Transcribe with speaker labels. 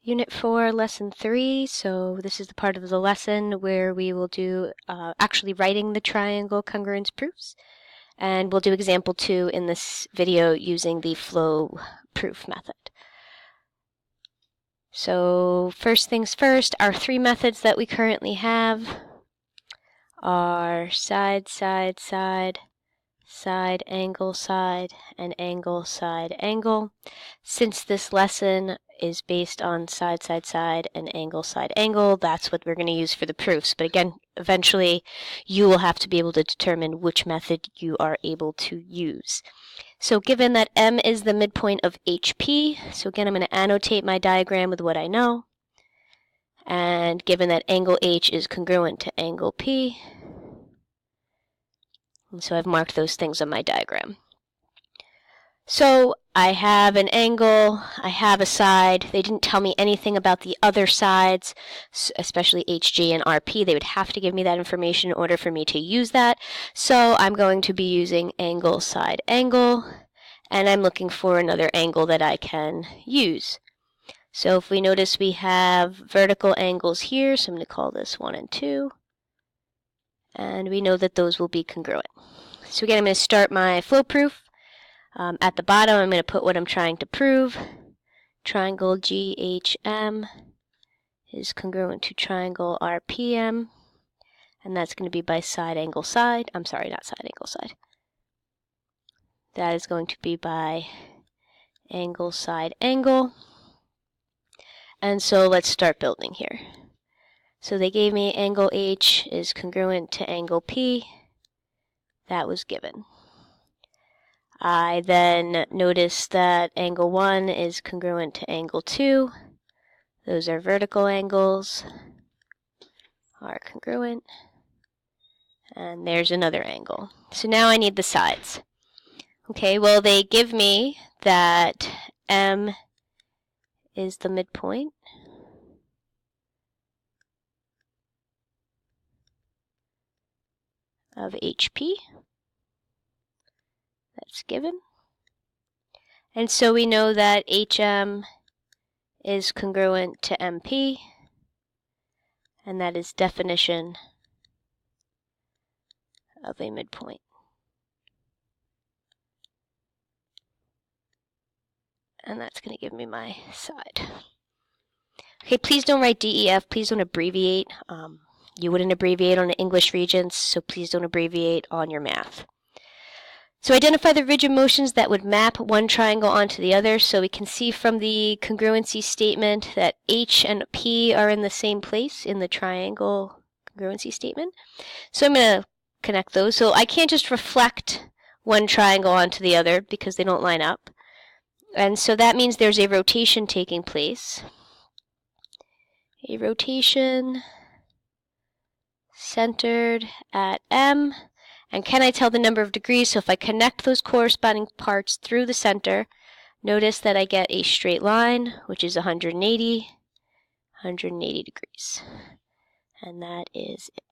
Speaker 1: Unit 4, Lesson 3. So this is the part of the lesson where we will do actually writing the triangle congruence proofs. And we'll do example 2 in this video using the flow proof method. So first things first, our three methods that we currently have are side, side, side, side, angle, side, and angle, side, angle. Since this lesson is based on side, side, side, and angle, side, angle, that's what we're going to use for the proofs. But again, eventually you will have to be able to determine which method you are able to use. So given that M is the midpoint of HP, so again I'm going to annotate my diagram with what I know. And given that angle H is congruent to angle P, and so I've marked those things on my diagram. So I have an angle, I have a side. They didn't tell me anything about the other sides, especially HG and RP. They would have to give me that information in order for me to use that. So I'm going to be using angle, side, angle, and I'm looking for another angle that I can use. So if we notice we have vertical angles here, so I'm going to call this 1 and 2. And we know that those will be congruent. So again, I'm going to start my flow proof. At the bottom, I'm going to put what I'm trying to prove. Triangle GHM is congruent to triangle RPM. And that's going to be by side, angle, side. I'm sorry, not side, angle, side. That is going to be by angle, side, angle. And so let's start building here. So they gave me angle H is congruent to angle P. That was given. I then noticed that angle 1 is congruent to angle 2. Those are vertical angles, are congruent. And there's another angle. So now I need the sides. Okay, well they give me that M is the midpoint. Of HP. That's given. And so we know that HM is congruent to MP, and that is definition of a midpoint. And that's going to give me my side. Okay, please don't write DEF. Please don't abbreviate. You wouldn't abbreviate on the English Regents, so please don't abbreviate on your math. So identify the rigid motions that would map one triangle onto the other. So we can see from the congruency statement that H and P are in the same place in the triangle congruency statement. So I'm going to connect those. So I can't just reflect one triangle onto the other because they don't line up. And so that means there's a rotation taking place. A rotation centered at M. And can I tell the number of degrees? So if I connect those corresponding parts through the center, notice that I get a straight line, which is 180 degrees. And that is it.